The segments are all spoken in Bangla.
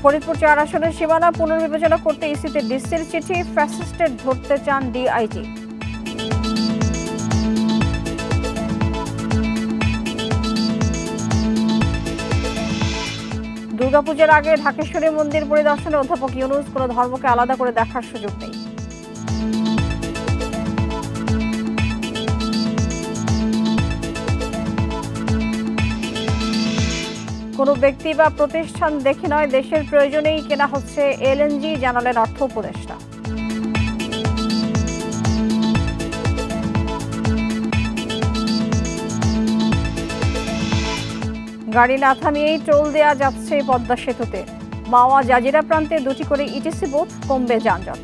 ফরিদপুর ৪ আসনের সীমানা পুনর্বিবেচনা করতে ইসিতে ডিসির চিঠি, ফ্যাসিস্টের ধরতে চান ডিআইজি। দুর্গাপূজার আগে ঢাকেশ্বরী মন্দির পরিদর্শনে অধ্যাপক ইউনূস, কোনো ধর্মকে আলাদা করে দেখার সুযোগ নেই। কোনো ব্যক্তি বা প্রতিষ্ঠান দেখে নয়, দেশের প্রয়োজনেই কেনা হচ্ছে এলএনজি, জানালেন অর্থ উপদেষ্টা। গাড়ি না থামিয়েই টোল দেয়া যাচ্ছে পদ্মা সেতুতে। মাওয়া জাজিরা প্রান্তে 2টি করে ইটিসি বুথ, কমবে যানজট।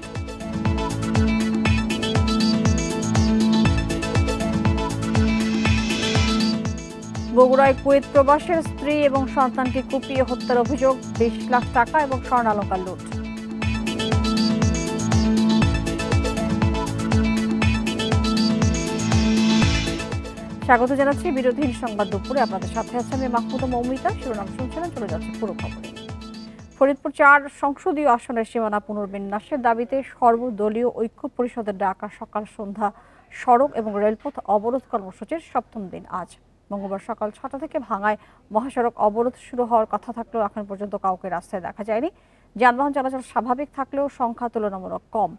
বগুড়ায় কুয়েত প্রবাসের স্ত্রী এবং সন্তানকে কুপিয়ে হত্যার অভিযোগ, 20 লাখ টাকা এবং স্বর্ণালংকার লুট। স্বাগত জানাচ্ছি বিরোধীন সংবাদ দুপুরে। আপনাদের সাথে আছে আমি মাহমুদা মৌমিতা। শিরোনাম শুনছিলেন, চলে যাচ্ছে পুরো খবরে। ফরিদপুর ৪ সংসদীয় আসনের সীমানা পুনর্বিন্যাসের দাবিতে সর্বদলীয় ঐক্য পরিষদের ডাকা সকাল সন্ধ্যা সড়ক এবং রেলপথ অবরোধ কর্মসূচির ৭ম দিন আজ। মঙ্গলবার সকাল ৬টা থেকে ভাঙায় মহাসড়ক অবরোধ শুরু হওয়ার কথা থাকলেও এখন পর্যন্ত কাউকে রাস্তায় দেখা যায়নি। যানবাহন চলাচল স্বাভাবিক থাকলেও সংখ্যা তুলনামূলক কম।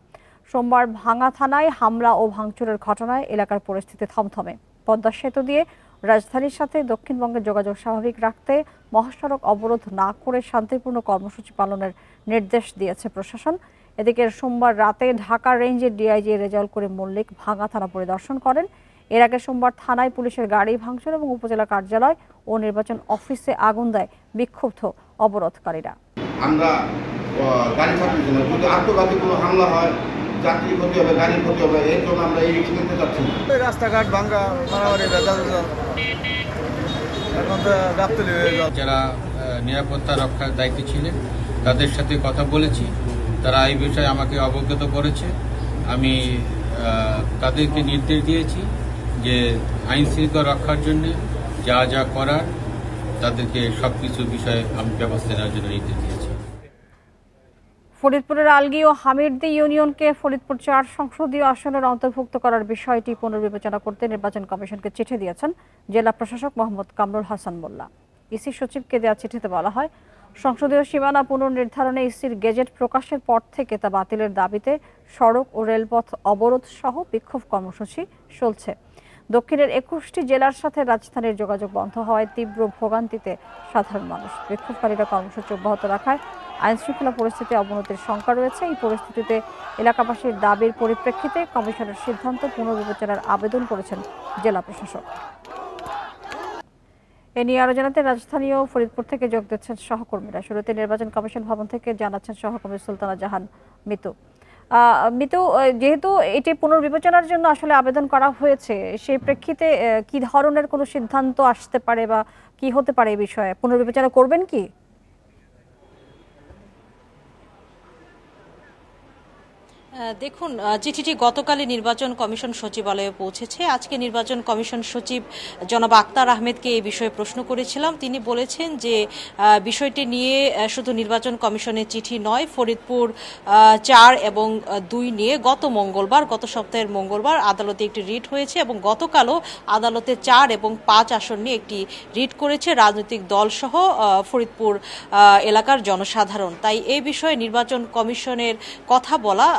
সোমবার ভাঙা থানায় হামলা ও ভাঙচুরের ঘটনায় এলাকার পরিস্থিতি থমথমে। পদ্মা সেতু দিয়ে রাজধানীর সাথে দক্ষিণবঙ্গের যোগাযোগ স্বাভাবিক রাখতে মহাসড়ক অবরোধ না করে শান্তিপূর্ণ কর্মসূচি পালনের নির্দেশ দিয়েছে প্রশাসন। এদিকে সোমবার রাতে ঢাকা রেঞ্জের ডিআইজি রেজাউল করিম মল্লিক ভাঙা থানা পরিদর্শন করেন। এর আগে সোমবার থানায় পুলিশের গাড়ি ভাঙচুর এবং উপজেলা কার্যালয় ও নির্বাচন অফিসে আগুন দেয় বিক্ষুব্ধ অবরোধকারীরা। আমরা গাড়ি থাকছি না, যদি আত্মঘাতী কোনো হামলা হয়, যাত্রী ক্ষতি হবে, গাড়ির ক্ষতি হবে, এর জন্য আমরা এই রিস্ক নিতে চাচ্ছি না। রাস্তাঘাট ভাঙ্গা, মারামারি, যারা নিরাপত্তা রক্ষার দায়িত্বে ছিলেন তাদের সাথে কথা বলেছি, তারা এই বিষয়ে আমাকে অবগত করেছে। আমি তাদেরকে নির্দেশ দিয়েছি যে আইন শৃঙ্খলা রক্ষার জন্য যা যা করার তাদেরকে সবকিছু বিষয়ে আমি ব্যবস্থা নেওয়ার জন্য নির্দেশ দিয়েছি। ফরিদপুরের আলগী ও হামিরদী ইউনিয়নকে ফরিদপুর ৪ সংসদীয় আসনের অন্তর্ভুক্ত করার বিষয়টি পুনর্বিবেচনা করতে নির্বাচন কমিশনকে চিঠি দিয়েছেন জেলা প্রশাসক মোহাম্মদ কামরুল হাসান মোল্লা। ইসি সচিবকে দেওয়া চিঠিতে বলা হয়, সংসদীয় সীমানা পুনর্নির্ধারণে ইসির গেজেট প্রকাশের পর থেকে তা বাতিলের দাবিতে সড়ক ও রেলপথ অবরোধ সহ বিক্ষোভ কর্মসূচি চলছে। দক্ষিণের 21টি জেলার সাথে রাজধানীর যোগাযোগ বন্ধ হওয়ায় তীব্র ভোগান্তিতে সাধারণ মানুষ। বিক্ষোভকারীরা কর্মসূচি অব্যাহত রাখায় আইনশৃঙ্খলা পরিস্থিতি অবনতির শঙ্কা রয়েছে। এই পরিস্থিতিতে এলাকাবাসীর দাবির পরিপ্রেক্ষিতে কমিশনের সিদ্ধান্ত পুনর্বিবেচনার আবেদন করেছেন জেলা প্রশাসক। এ নিয়ে আরো জানাতে রাজধানী ও ফরিদপুর থেকে যোগ দিচ্ছেন সহকর্মীরা। শুরুতে নির্বাচন কমিশন ভবন থেকে জানাচ্ছেন সহকর্মী সুলতানা জাহান মিতু। মিতু, যেহেতু এটি পুনর্বিবেচনার জন্য আসলে আবেদন করা হয়েছে, সেই প্রেক্ষিতে কি ধরনের কোনো সিদ্ধান্ত আসতে পারে বা কি হতে পারে এই বিষয়ে? পুনর্বিবেচনা করবেন কি? দেখুন, চিঠিটি গতকালই নির্বাচন কমিশন সচিবালয়ে পৌঁছেছে। আজকে নির্বাচন কমিশন সচিব জনাব আক্তার আহমেদকে এই বিষয়ে প্রশ্ন করেছিলাম। তিনি বলেছেন যে বিষয়টি নিয়ে শুধু নির্বাচন কমিশনের চিঠি নয়, ফরিদপুর ৪ এবং ২ নিয়ে গত সপ্তাহের মঙ্গলবার আদালতে একটি রিট হয়েছে এবং গতকালও আদালতে ৪ এবং ৫ আসন নিয়ে একটি রিট করেছে রাজনৈতিক দলসহ ফরিদপুর এলাকার জনসাধারণ। তাই এই বিষয়ে নির্বাচন কমিশনের কথা বলা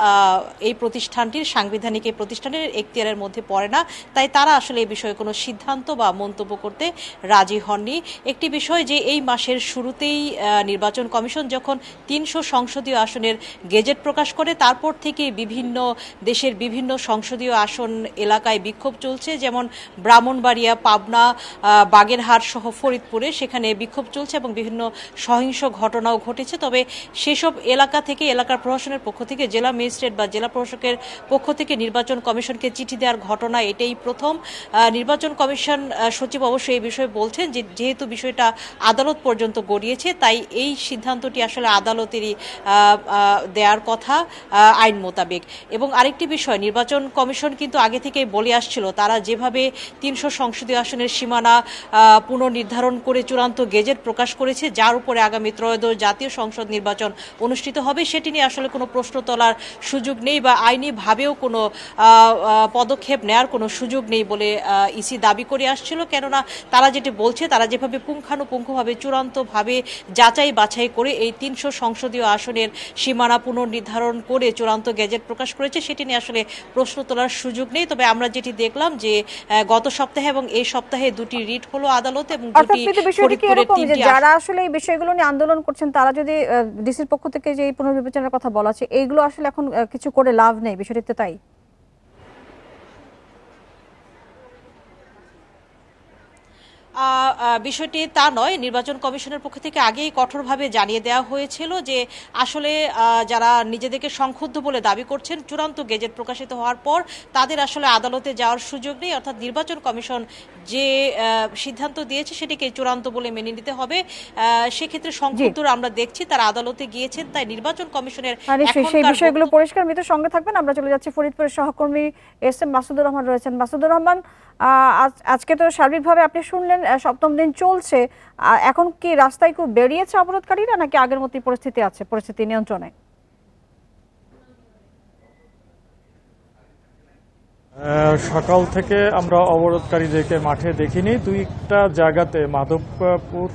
এই প্রতিষ্ঠানটির সাংবিধানিক এই প্রতিষ্ঠানের এখতিয়ারের মধ্যে পড়ে না। তাই তারা আসলে এই বিষয়ে কোনো সিদ্ধান্ত বা মন্তব্য করতে রাজি হননি। একটি বিষয় যে এই মাসের শুরুতেই নির্বাচন কমিশন যখন ৩০০ সংসদীয় আসনের গেজেট প্রকাশ করে, তারপর থেকে দেশের বিভিন্ন সংসদীয় আসন এলাকায় বিক্ষোভ চলছে, যেমন ব্রাহ্মণবাড়িয়া, পাবনা, বাগেরহাট সহ ফরিদপুরে সেখানে বিক্ষোভ চলছে এবং বিভিন্ন সহিংস ঘটনাও ঘটেছে। তবে সেসব এলাকা থেকে এলাকার প্রশাসনের পক্ষ থেকে জেলা ম্যাজিস্ট্রেট ম্যাজিস্ট্রেট বা জেলা প্রশাসকের পক্ষ থেকে নির্বাচন কমিশনকে চিঠি দেওয়ার ঘটনা এটাই প্রথম। নির্বাচন কমিশন সচিব অবশ্যই এই বিষয়ে বলছেন যে যেহেতু বিষয়টা আদালত পর্যন্ত গড়িয়েছে তাই এই সিদ্ধান্তটি আসলে আদালতেরই দেওয়ার কথা আইন মোতাবেক। এবং আরেকটি বিষয়, নির্বাচন কমিশন কিন্তু আগে থেকেই বলে আসছিল তারা যেভাবে ৩০০ সংসদীয় আসনের সীমানা পুনর্নির্ধারণ করে চূড়ান্ত গেজেট প্রকাশ করেছে, যার উপরে আগামী ত্রয়োদশ জাতীয় সংসদ নির্বাচন অনুষ্ঠিত হবে, সেটি নিয়ে আসলে কোনো প্রশ্ন তোলার সুযোগ নেই বা আইনিভাবেও কোনো পদক্ষেপ নেওয়ার কোনো সুযোগ নেই বলে ইসি দাবি করে আসছিল। কেননা তারা যেটি বলছে, তারা যেভাবে পুঙ্খানুপুঙ্খভাবে চূড়ান্তভাবে যাচাই বাছাই করে এই ৩০০ সংসদীয় আসনের সীমানা পুনর্নির্ধারণ করে চূড়ান্ত গেজেট প্রকাশ করেছে, সেটি নিয়ে আসলে প্রশ্ন তোলার সুযোগ নেই। তবে আমরা যেটি দেখলাম যে গত সপ্তাহে এবং এই সপ্তাহে দুটি রিট হলো আদালতে এবং যারা আসলে এই বিষয়গুলো নিয়ে আন্দোলন করছেন তারা যদি ডিসির পক্ষ থেকে যে পুনর্বিবেচনার কথা বলা আছে, এইগুলো আসলে এখন কিছু করে লাভ নেই, বিষয়টিতে তাই? বিষয়টি তা নয়। নির্বাচন কমিশনের পক্ষ থেকে আগেই কঠোরভাবে জানিয়ে দেওয়া হয়েছিল যে আসলে যারা নিজেদেরকে সংক্ষুব্ধ বলে দাবি করছেন, চূড়ান্ত গেজেট প্রকাশিত হওয়ার পর তাদের আসলে আদালতে যাওয়ার সুযোগ নেই, অর্থাৎ নির্বাচন কমিশন যে সিদ্ধান্ত দিয়েছে সেটিকে চূড়ান্ত বলে মেনে নিতে হবে। সেক্ষেত্রে সংক্ষুব্ধরা আমরা দেখছি তারা আদালতে গিয়েছেন, তাই নির্বাচন কমিশনের সেই বিষয়গুলো পরিষ্কার মৃত সঙ্গে থাকবেন। আমরা চলে যাচ্ছি ফরিদপুরের সহকর্মী এস.এম. মাসুদুর রহমান রয়েছেন। মাসুদুর রহমান, আজকে তো সার্বিকভাবে আপনি শুনলেন সপ্তম দিন চলছে, এখন কি রাস্তায় খুব বেরিয়েছে অবরোধকারীরা নাকি আগের মতোই পরিস্থিতি আছে, পরিস্থিতি নিয়ন্ত্রণে? সকাল থেকে আমরা অবরোধকারীদেরকে মাঠে দেখিনি। দুইটা জায়গাতে মাধবপুর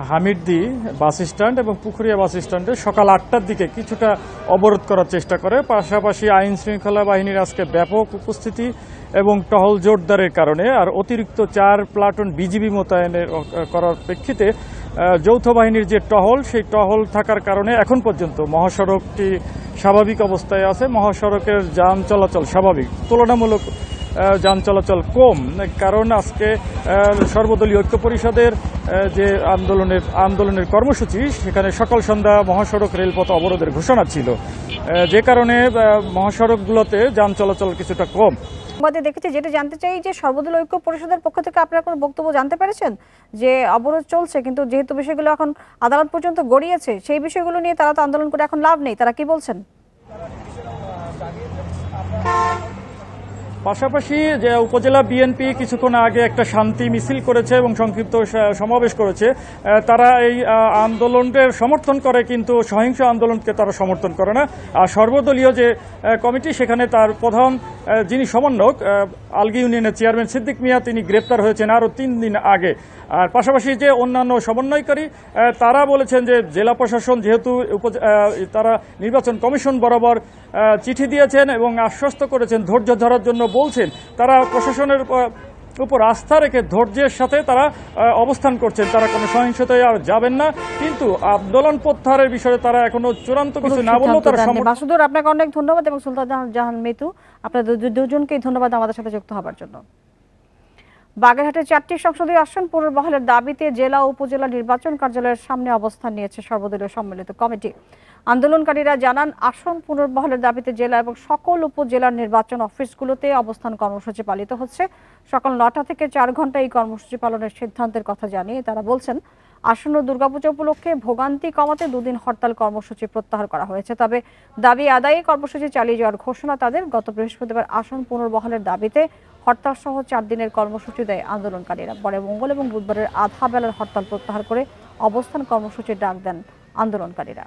হামিদদি বাস স্ট্যান্ড এবং পুকুরিয়া বাস স্ট্যান্ডে সকাল ৮টার দিকে কিছুটা অবরোধ করার চেষ্টা করে। পাশাপাশি আইন শৃঙ্খলা বাহিনীর আজকে ব্যাপক উপস্থিতি এবং টহল জোরদারের কারণে আর অতিরিক্ত ৪ প্লাটুন বিজিবি মোতায়েনের করার প্রেক্ষিতে যৌথ বাহিনীর যে টহল, সেই টহল থাকার কারণে এখন পর্যন্ত মহাসড়কটি স্বাভাবিক অবস্থায় আছে। মহাসড়কের যান চলাচল স্বাভাবিক, তুলনামূলক যান চলাচল কম, কারণ আজকে সর্বদলীয় ঐক্য পরিষদের যে আন্দোলনের কর্মসূচি, সেখানে সকাল সন্ধ্যা মহাসড়ক রেলপথ অবরোধের ঘোষণা ছিল, যে কারণে মহাসড়কগুলোতে যান চলাচল কিছুটা কম। দেখেছি, যেটা জানতে চাই যে সর্বদলীয় ঐক্য পরিষদের পক্ষ থেকে আপনারা কোনো বক্তব্য জানতে পেরেছেন যে অবরোধ চলছে, কিন্তু যেহেতু বিষয়গুলো এখন আদালত পর্যন্ত গড়িয়েছে, সেই বিষয়গুলো নিয়ে তারা তো আন্দোলন করে এখন লাভ নেই, তারা কি বলছেন? পাশাপাশি যে উপজেলা বিএনপি কিছুক্ষণ আগে একটা শান্তি মিছিল করেছে এবং সংক্ষিপ্ত সমাবেশ করেছে, তারা এই আন্দোলনের সমর্থন করে, কিন্তু সহিংস আন্দোলনকে তারা সমর্থন করে না। আর সর্বদলীয় যে কমিটি, সেখানে তার প্রধান যিনি সমন্বয়ক আলগী ইউনিয়নের চেয়ারম্যান সিদ্দিক মিয়া, তিনি গ্রেপ্তার হয়েছেন আরও ৩ দিন আগে। আর পাশাপাশি যে অন্যান্য সমন্বয়কারী, তারা বলেছেন যে জেলা প্রশাসন যেহেতু তারা নির্বাচন কমিশন বরাবর চিঠি দিয়েছেন এবং আশ্বস্ত করেছেন, ধৈর্য ধরার জন্য বলছেন, তারা প্রশাসনের উপর আস্থা রেখে ধৈর্যের সাথে তারা অবস্থান করছেন, তারা কোনো সহিংসতায় আর যাবেন না। কিন্তু আন্দোলন প্রত্যাহারের বিষয়ে তারা এখনো চূড়ান্ত কিছু না বললেও তারা মাসুদুর, আপনাকে অনেক ধন্যবাদ এবং সুলতান জাহান মিতু, আপনাদের দুজনকেই ধন্যবাদ আমাদের সাথে যুক্ত হবার জন্য। বাগেরহাটের 4টি সংসদীয় আসন পুনর্বহালের দাবিতে জেলা ও উপজেলা নির্বাচন কার্যালয়ের সামনে অবস্থান নিয়েছে সর্বদলীয় সম্মিলিত কমিটি। আন্দোলনকারীরা জানান, আসন পুনর্বহালের দাবিতে জেলা এবং সকল উপজেলার নির্বাচন অফিসগুলোতে অবস্থান কর্মসূচি পালিত হচ্ছে। সকাল 9টা থেকে 4 ঘন্টা এই কর্মসূচি পালনের সিদ্ধান্তের কথা জানিয়ে তারা বলছেন, আসন্ন দুর্গাপূজা উপলক্ষে ভোগান্তি কমাতে 2 দিন হরতাল কর্মসূচি প্রত্যাহার করা হয়েছে। তবে দাবি আদায়ে কর্মসূচি চালিয়ে যাওয়ার ঘোষণা তাদের। গত বৃহস্পতিবার আসন পুনর্বহালের দাবিতে হরতাল সহ 4 দিনের কর্মসূচি দেয় আন্দোলনকারীরা। পরে মঙ্গল এবং বুধবারের আধা বেলার হরতাল প্রত্যাহার করে অবস্থান কর্মসূচির ডাক দেন আন্দোলনকারীরা।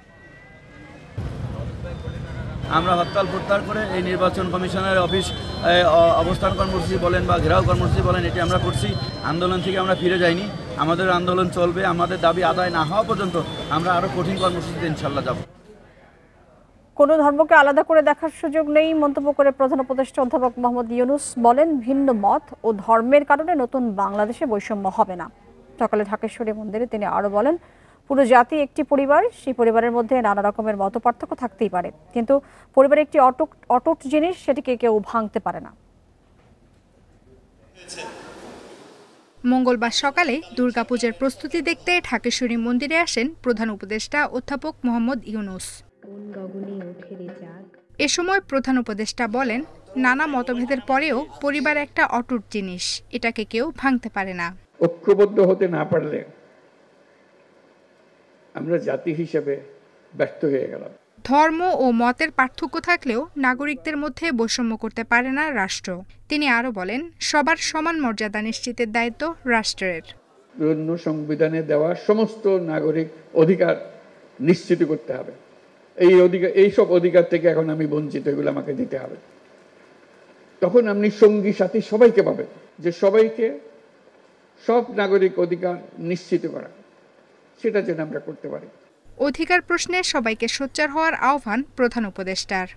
আমরা হরতাল প্রত্যাহার করে এই নির্বাচন কমিশনের অফিস অবস্থান কর্মসূচি বলেন বা ঘেরাও কর্মসূচি বলেন, এটি আমরা করছি। আন্দোলন থেকে আমরা ফিরে যাইনি, আমাদের আন্দোলন চলবে। আমাদের দাবি আদায় না হওয়া পর্যন্ত আমরা আরও কঠিন কর্মসূচিতে ইনশাল্লাহ যাব। কোনো ধর্মকে আলাদা করে দেখার সুযোগ নেই মন্তব্য করে প্রধান উপদেষ্টা অধ্যাপক মোহাম্মদ ইউনূস বলেন, ভিন্ন মত ও ধর্মের কারণে নতুন বাংলাদেশে বৈষম্য হবে না। সকালে ঢাকেশ্বরী মন্দিরে তিনি আরও বলেন, পুরো জাতি একটি পরিবার, সেই পরিবারের মধ্যে নানা রকমের মতপার্থক্য থাকতেই পারে, কিন্তু পরিবারের একটি অটুট জিনিস, সেটিকে কেউ ভাঙতে পারে না। মঙ্গলবার সকালে দুর্গাপূজার প্রস্তুতি দেখতে ঢাকেশ্বরী মন্দিরে আসেন প্রধান উপদেষ্টা অধ্যাপক মোহাম্মদ ইউনূস। এ সময় প্রধান উপদেষ্টা বলেন, নানা মতভেদের পরেও পরিবার একটা অটুট জিনিস, এটাকে কেউ ভাঙতে পারে না। ঐক্যবদ্ধ হতে না পারলে আমরা জাতি হিসেবে ব্যর্থ হয়ে গেলাম। ধর্ম ও মতের পার্থক্য থাকলেও নাগরিকদের মধ্যে বৈষম্য করতে পারে না রাষ্ট্র। তিনি আরো বলেন, সবার সমান মর্যাদা নিশ্চিতের দায়িত্ব রাষ্ট্রের। সংবিধানে দেওয়া সমস্ত নাগরিক অধিকার নিশ্চিত করতে হবে। এইসব অধিকার থেকে এখন আমি বঞ্চিত, এগুলো আমাকে দিতে হবে। তখন আপনি সঙ্গী সাথী সবাইকে পাবেন, যে সবাইকে সব নাগরিক অধিকার নিশ্চিত করা, সেটা যেন আমরা করতে পারি। অধিকার প্রশ্নে সবাইকে সোচ্চার হওয়ার আহ্বান প্রধান উপদেষ্টার।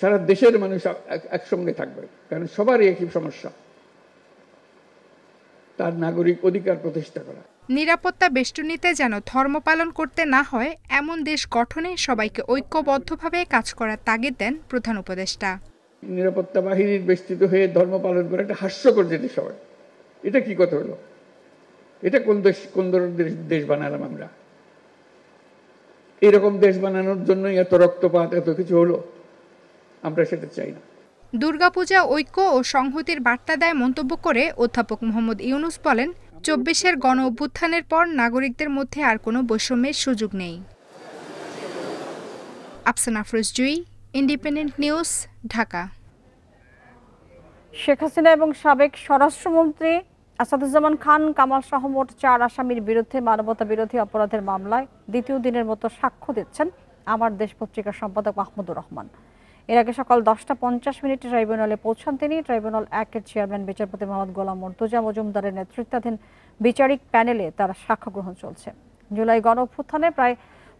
সারা দেশের মানুষ একসঙ্গে থাকবে, কারণ সবারই একই সমস্যা, তার নাগরিক অধিকার প্রতিষ্ঠা করা। নিরাপত্তা বেষ্টনীতে যেন ধর্ম পালন করতে না হয়, এমন দেশ গঠনে সবাইকে ঐক্যবদ্ধভাবে কাজ করার তাগিদ দেন প্রধান উপদেষ্টা। নিরাপত্তা বাহিনীর বেষ্টিত হয়ে ধর্ম পালন করা একটা হাস্যকর জিনিস হবে। এটা কি কথা হলো? এটা কোন ধরনের দেশ বানালাম আমরা? এরকম দেশ বানানোর জন্য এত রক্তপাত, এত কিছু হলো, আমরা সেটা চাই না। দুর্গাপূজা ঐক্য ও সংহতির বার্তা দেয় মন্তব্য করে অধ্যাপক মোহাম্মদ ইউনুস বলেন, ২৪-এর গণ অভ্যুত্থানের পর নাগরিকদের মধ্যে আর কোনো বৈষম্যের সুযোগ নেই। আফসানা আফরোজ জুই, ইন্ডিপেন্ডেন্ট নিউজ, ঢাকা। শেখ হাসিনা এবং সাবেক স্বরাষ্ট্রমন্ত্রী আসাদুজ্জামান খান কামাল সহ মোট 4 আসামির বিরুদ্ধে মানবতা বিরোধী অপরাধের মামলায় দ্বিতীয় দিনের মতো সাক্ষ্য দিচ্ছেন আমার দেশ পত্রিকার সম্পাদক মাহমুদুর রহমান। এর আগে সকাল 10:50 ট্রাইব্যুনালে পৌঁছান তিনি। ট্রাইব্যুনাল 1-এর চেয়ারম্যান বিচারপতি মোহাম্মদ গোলাম মুর্তজা মজুমদারের নেতৃত্বাধীন বিচারিক প্যানেলে তার সাক্ষ্য গ্রহণ চলছে। জুলাই গণ অভ্যুত্থানে প্রায়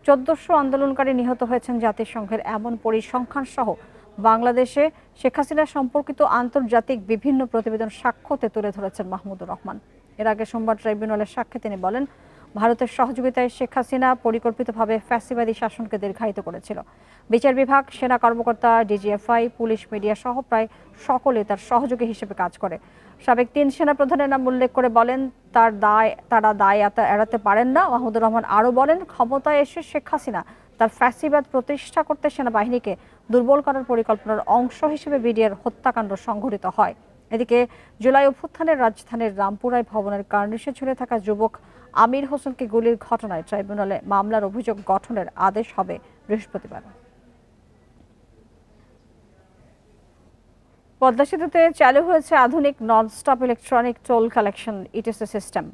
1400 আন্দোলনকারী নিহত হয়েছেন। জাতিসংঘের এমন পরিসংখ্যান সহ বাংলাদেশে শেখ হাসিনা সম্পর্কিত আন্তর্জাতিক বিভিন্ন প্রতিবেদন সাক্ষ্যতে তুলে ধরেছেন মাহমুদুর রহমান। এর আগে সোমবার ট্রাইব্যুনালের সাক্ষ্যে তিনি বলেন, ভারতের সহযোগিতায় শেখ হাসিনা পরিকল্পিতভাবে ফ্যাসিবাদী শাসনকে দীর্ঘায়িত করেছিল। বিচার বিভাগ, সেনা কর্মকর্তা, ডিজিএফআই, পুলিশ, মিডিয়া সহ প্রায় সকলে তার সহযোগী হিসেবে কাজ করে। সাবেক 3 সেনা প্রধানের নাম উল্লেখ করে বলেন, তারা দায় এড়াতে পারেন না। মাহমুদুর রহমান আরও বলেন, ক্ষমতায় এসে শেখ হাসিনা তার ফ্যাসিবাদ প্রতিষ্ঠা করতে সেনাবাহিনীকে দুর্বল করার পরিকল্পনার অংশ হিসেবে বিডিআর হত্যাকাণ্ড সংঘটিত হয়। এদিকে জুলাই অভ্যুত্থানের রাজধানীর রামপুরায় ভবনের কার্নিশে ঝুলে থাকা যুবক আমির হোসেনকে গুলির ঘটনায় ট্রাইব্যুনালে মামলার অভিযোগ গঠনের আদেশ হবে বৃহস্পতিবার। পদ্মা সেতুতে চালু হয়েছে আধুনিক nonstop electronic toll collection ETC system.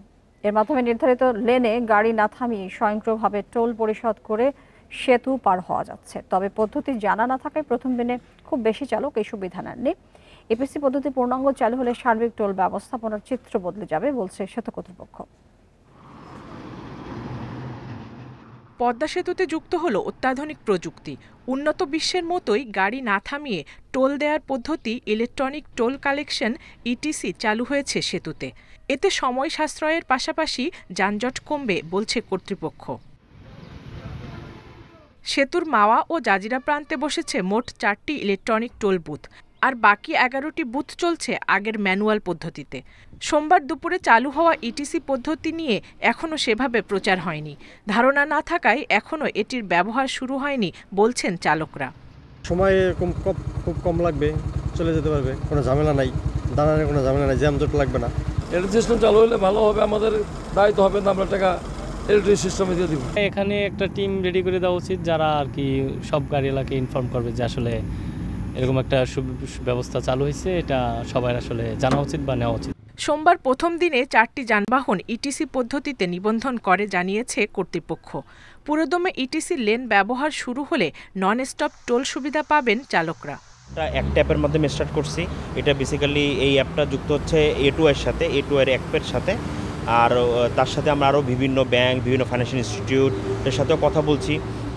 এর মাধ্যমে নির্ধারিত লেনে গাড়ি না থামিয়ে স্বয়ংক্রিয়ভাবে টোল পরিশোধ করে সেতু পার হওয়া যাচ্ছে। তবে পদ্ধতি জানা না থাকায় প্রথম দিনে খুব বেশি চালক এই সুবিধা নেননি। এপিসি পদ্ধতি পূর্ণাঙ্গ চালু হলে সার্বিক টোল ব্যবস্থাপনার চিত্র বদলে যাবে বলছে সেতু কর্তৃপক্ষ। পদ্মা সেতুতে যুক্ত হলো অত্যাধুনিক প্রযুক্তি। উন্নত বিশ্বের মতোই গাড়ি না থামিয়ে টোল দেওয়ার পদ্ধতি ইলেকট্রনিক টোল কালেকশন ইটিসি চালু হয়েছে সেতুতে। এতে সময় সাশ্রয়ের পাশাপাশি যানজট কমবে বলছে কর্তৃপক্ষ। সেতুর মাওয়া ও জাজিরা প্রান্তে বসেছে মোট 4টি ইলেকট্রনিক টোল বুথ, আর বাকি 11টি বুথ চলছে আগের ম্যানুয়াল পদ্ধতিতে। সোমবার দুপুরে চালু হওয়া ইটিসি পদ্ধতি নিয়ে এখনও সেভাবে প্রচার হয়নি। ধারণা না থাকায় এখনও এটির ব্যবহার শুরু হয়নি বলছেন চালকরা। সময় খুব কম লাগবে, চলে যেতে পারবে, কোনো ঝামেলা নাই, দাঁড়ানোর কোনো ঝামেলা নাই, জ্যামজট লাগবে না। ইলেকট্রিক সিস্টেম চালু হলে ভালো হবে, আমাদের দায়িত্ব হবে না আমরা টাকা ইলেকট্রিক সিস্টেমে দিয়ে দিব। এখানে একটা টিম রেডি করে দেওয়া উচিত, যারা আর কি সব গাড়িওয়ালাকে ইনফর্ম করবে যে আসলে এরকম একটা ব্যবস্থা চালু হয়েছে, এটা সবাই আসলে জানা উচিত বা নেওয়া উচিত। সোমবার প্রথম দিনে 4টি যানবাহন ইটিসি পদ্ধতিতে নিবন্ধন করে জানিয়েছে কর্তৃপক্ষ। পুরোদমে ইটিসি লেন ব্যবহার শুরু হলে নন স্টপ টোল সুবিধা পাবেন চালকরা। এক অ্যাপের মাধ্যমে স্টার্ট করছি। এটা বেসিক্যালি এই অ্যাপটা যুক্ত হচ্ছে A2 এর সাথে, A2 এর অ্যাপের সাথে, আর তার সাথে আমরা আরও বিভিন্ন ব্যাংক, বিভিন্ন ফাইন্যান্সিয়াল ইনস্টিটিউটের সাথেও কথা বলছি।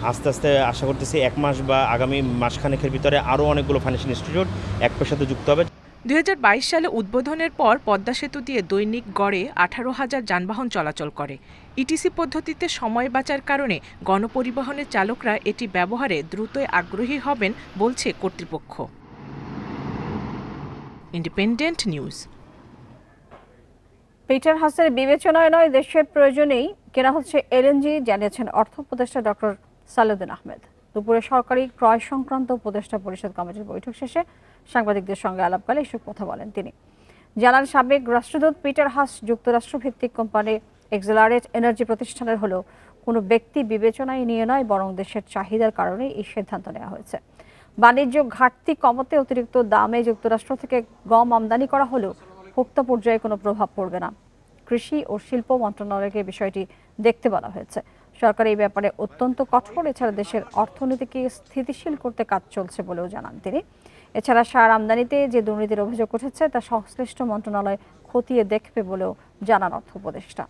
আস্তে আস্তে আশা করতেছি 1 মাস বা আগামী মাসখানেকের ভিতরে আরও অনেকগুলো ফাইন্যান্সিয়াল ইনস্টিটিউট অ্যাপের সাথে যুক্ত হবে। 2022 সালে উদ্বোধনের পর পদ্মা সেতু দিয়ে দৈনিক গড়ে 18,000 যানবাহন চলাচল করে। ইটিসি পদ্ধতিতে সময় বাঁচার কারণে গণপরিবহনের চালকরা এটি ব্যবহারে দ্রুতই আগ্রহী হবেন বলছে কর্তৃপক্ষ। Independent news. পিটার হাসের বিবেচনায় নয়, দেশের প্রয়োজনেই কেনা হচ্ছে এলএনজি, জানিয়েছেন অর্থ উপদেষ্টা ডক্টর সালেউদ্দিন আহমেদ। দুপুরে সরকারি ক্রয় সংক্রান্ত উপদেষ্টা পরিষদ কমিটির বৈঠক শেষে সাংবাদিকদের সঙ্গে আলাপকালে এসব কথা বলেন তিনি। জানান সাবেক রাষ্ট্রদূত পিটার হাস যুক্তরাষ্ট্রভিত্তিক কোম্পানি এক্সেলারেট এনার্জি প্রতিষ্ঠানের হলো কোনো ব্যক্তি বিবেচনায় নিয়ে নয়, বরং দেশের চাহিদার কারণে এই সিদ্ধান্ত নেওয়া হয়েছে। বাণিজ্য ঘাটতি কমাতে অতিরিক্ত দামে যুক্তরাষ্ট্র থেকে গম আমদানি করা হলেও ভোক্তা পর্যায়ে কোনো প্রভাব পড়বে না। কৃষি ও শিল্প মন্ত্রণালয়কে বিষয়টি দেখতে বলা হয়েছে। সরকার এই ব্যাপারে অত্যন্ত কঠোর। এছাড়া দেশের অর্থনীতিকে স্থিতিশীল করতে কাজ চলছে বলেও জানান তিনি। এছাড়া সার আমদানিতে যে দুর্নীতির অভিযোগ উঠেছে তা সংশ্লিষ্ট মন্ত্রণালয় খতিয়ে দেখবে বলেও জানান অর্থ উপদেষ্টা।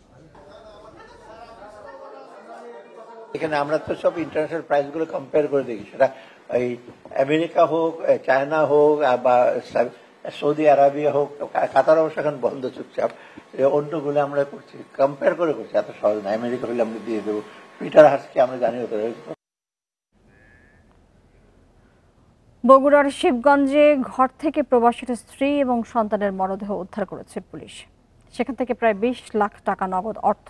এখানে আমরা তো সব ইন্টারন্যাশনাল প্রাইসগুলো কম্পেয়ার করে দেখি, সেটা এই আমেরিকা হোক, চায়না হোক বা সৌদি আরবিয়া হোক, কাতার অবশ্য এখন বন্ধ চুপচাপ, অন্যগুলো আমরা করছি, কম্পেয়ার করে করছি। এত সহজ না। আমেরিকা হলে আমরা দিয়ে দেবো, পিটার হাসকে আমরা জানি হতে। বগুড়ার শিবগঞ্জে ঘর থেকে প্রবাসীর স্ত্রী এবং সন্তানের মরদেহ উদ্ধার করেছে পুলিশ। সেখান থেকে প্রায় 20 লাখ টাকা নগদ অর্থ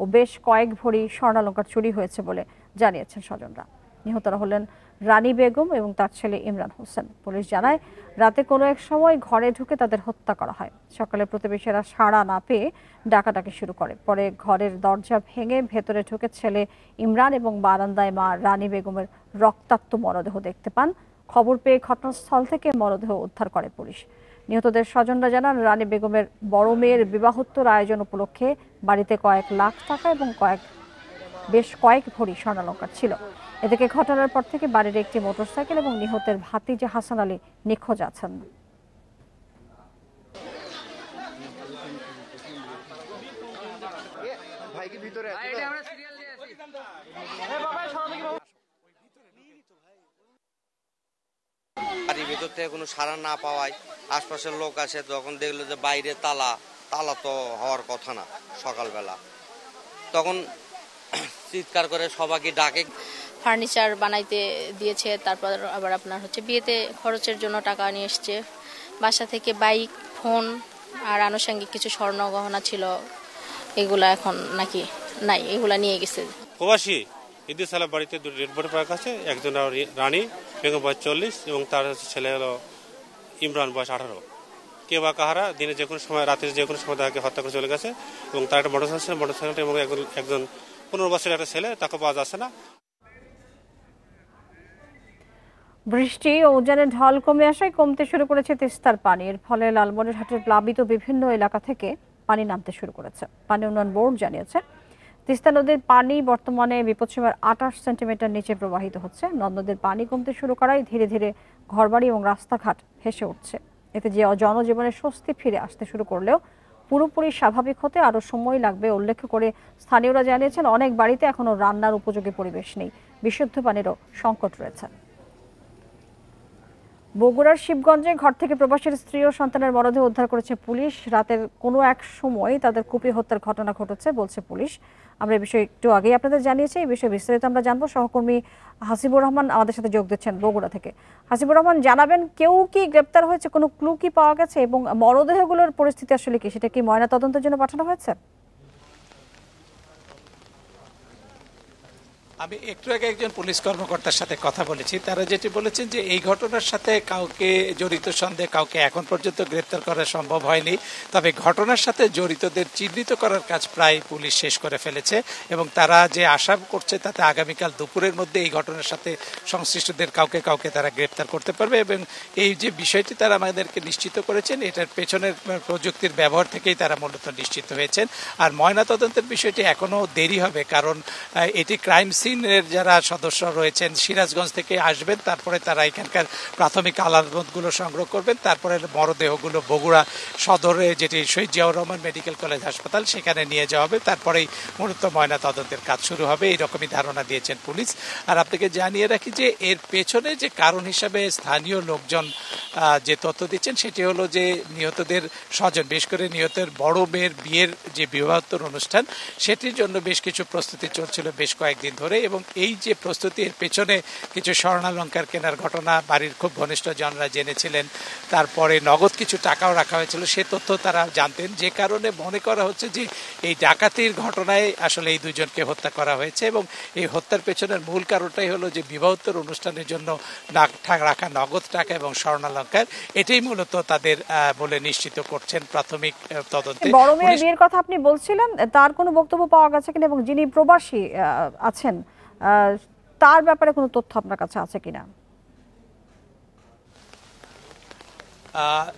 ও বেশ কয়েক ভরি স্বর্ণালংকার চুরি হয়েছে বলে জানিয়েছেন স্বজনরা। নিহতরা হলেন রানী বেগম এবং তার ছেলে ইমরান হোসেন। পুলিশ জানায়, রাতে কোনো এক সময় ঘরে ঢুকে তাদের হত্যা করা হয়। সকালে প্রতিবেশীরা সাড়া না পেয়ে ডাকাডাকি শুরু করে। পরে ঘরের দরজা ভেঙে ভেতরে ঢুকে ছেলে ইমরান এবং বারান্দায় মা রানী বেগমের রক্তাক্ত মরদেহ দেখতে পান। খবর পেয়ে ঘটনাস্থল থেকে মরদেহ উদ্ধার করে পুলিশ। নিহতদের স্বজনরা জানান, রানী বেগমের বড় মেয়ের বিবাহোত্তর আয়োজন উপলক্ষে বাড়িতে কয়েক লাখ টাকা এবং বেশ কয়েক ভরি স্বর্ণালংকার ছিল। এদিকে ঘটনার পর থেকে বাড়ির একটি মোটরসাইকেল এবং নিহতের ভাতিজা হাসান আলী নিখোঁজ আছেন। বাড়ির ভেতর থেকে কোনো সাড়া না পাওয়ায় আশপাশের লোক আসে, তখন দেখলো যে বাইরে তালা তো হওয়ার কথা না। সকালবেলা তখন চিৎকার করে সবাইকে ডাকে। ফার্নিচার বানাইতে দিয়েছে, তারপর আবার আপনার বিয়েতে খরচের জন্য টাকা নিয়ে এসছে। বাসা থেকে বাইক, ফোন আর আনুষঙ্গিক কিছু স্বর্ণ গহনা ছিল, এগুলা এখন নাকি নাই, এগুলা নিয়ে গেছে। প্রবাসী ইদ্রিস সালাম বাড়িতে দুটো ডেড বডি পাওয়া গেছে। একজন রানী বেগম বয়স 40 এবং তার ছেলে হলো ইমরান বয়স 18। কে বা কাহারা দিনে যে কোনো সময়, রাতের যে কোনো সময় তাকে হত্যা করে চলে গেছে। এবং তার একটা মোটরসাইকেল এবং একজন 15 বছরের একটা ছেলে, তাকে পাওয়া যাচ্ছে না। বৃষ্টি ও উজানের ঢল কমে আসায় কমতে শুরু করেছে তিস্তার পানি। এর ফলে লালমনিরহাটের প্লাবিত বিভিন্ন এলাকা থেকে পানি নামতে শুরু করেছে। পানি উন্নয়ন বোর্ড জানিয়েছে, তিস্তা নদীর পানি বর্তমানে বিপদসীমার 28 সেন্টিমিটার নিচে প্রবাহিত হচ্ছে। নদ-নদীর পানি কমতে শুরু করায় ধীরে ধীরে ঘরবাড়ি এবং রাস্তাঘাট ভেসে উঠছে। এতে যে জনজীবনে স্বস্তি ফিরে আসতে শুরু করলেও পুরোপুরি স্বাভাবিক হতে আরও সময় লাগবে উল্লেখ করে স্থানীয়রা জানিয়েছেন, অনেক বাড়িতে এখনও রান্নার উপযোগী পরিবেশ নেই, বিশুদ্ধ পানিরও সংকট রয়েছে। বগুড়ার শিবগঞ্জে ঘর থেকে প্রবাসীর স্ত্রী ও সন্তানের মরদেহ উদ্ধার করেছে পুলিশ। রাতের কোনো এক সময় তাদের কুপিয়ে হত্যার ঘটনা ঘটেছে বলছে পুলিশ। আমরা এই বিষয়ে একটু আগেই আপনাদের জানিয়েছি। এই বিষয়ে বিস্তারিত আমরা জানবো। সহকর্মী হাসিবুর রহমান আমাদের সাথে যোগ দিচ্ছেন বগুড়া থেকে। হাসিবুর রহমান, জানাবেন কেউ কি গ্রেপ্তার হয়েছে, কোনো ক্লু কি পাওয়া গেছে এবং মরদেহগুলোর পরিস্থিতি আসলে কি, সেটা কি ময়না তদন্তের জন্য পাঠানো হয়েছে? আমি একটু আগে একজন পুলিশ কর্মকর্তার সাথে কথা বলেছি, তারা যেটি বলেছেন যে এই ঘটনার সাথে কাউকে জড়িত সন্দেহে কাউকে এখন পর্যন্ত গ্রেপ্তার করা সম্ভব হয়নি। তবে ঘটনার সাথে জড়িতদের চিহ্নিত করার কাজ প্রায় পুলিশ শেষ করে ফেলেছে এবং তারা যে আশা করছে তাতে আগামীকাল দুপুরের মধ্যে এই ঘটনার সাথে সংশ্লিষ্টদের কাউকে তারা গ্রেপ্তার করতে পারবে। এবং এই যে বিষয়টি তারা আমাদেরকে নিশ্চিত করেছেন, এটার পেছনের প্রযুক্তির ব্যবহার থেকেই তারা মূলত নিশ্চিত হয়েছেন। আর ময়নাতদন্তের বিষয়টি এখনো দেরি হবে, কারণ এটি ক্রাইম সিনের যারা সদস্য রয়েছেন সিরাজগঞ্জ থেকে আসবেন, তারপরে তারা এখানকার প্রাথমিক আলামতগুলো সংগ্রহ করবেন, তারপরে মরদেহগুলো বগুড়া সদরে যেটি শহীদ জিয়াউর রহমান মেডিকেল কলেজ হাসপাতাল সেখানে নিয়ে যাওয়া হবে। তারপরেই মূলত ময়না তদন্তের কাজ শুরু হবে, এইরকমই ধারণা দিয়েছেন পুলিশ। আর আপনাকে জানিয়ে রাখি যে এর পেছনে যে কারণ হিসাবে স্থানীয় লোকজন যে তথ্য দিচ্ছেন সেটি হলো যে নিহতদের স্বজন, বিশেষ করে নিহতের বড় মেয়ের বিয়ের যে বিবাহোত্তর অনুষ্ঠান, সেটির জন্য বেশ কিছু প্রস্তুতি চলছিল বেশ কয়েকদিন ধরে। এবং এই যে প্রস্তুতি এর পেছনে কিছু স্বর্ণালঙ্কার কেনার ঘটনা বাড়ির খুব ঘনিষ্ঠ জনরা জেনেছিলেন, তারপরে নগদ কিছু টাকাও রাখা হয়েছিল, সে তথ্য তারা জানতেন, যে কারণে মনে করা হচ্ছে যে এই ডাকাতির ঘটনায় আসলে এই দুজনকে হত্যা করা হয়েছে। এবং এই হত্যার পেছনের মূল কারণটাই হলো যে বিবাহোত্তর অনুষ্ঠানের জন্য রাখা নগদ টাকা এবং স্বর্ণালঙ্কার, এটাই মূলত তাদের বলে নিশ্চিত করছেন প্রাথমিক তদন্তে। বড় মেয়ের বিয়ের কথা আপনি বলছিলেন, তার কোনো বক্তব্য পাওয়া গেছে কিনা এবং যিনি প্রবাসী আছেন তার ব্যাপারে কোনো তথ্য আপনার কাছে আছে কিনা?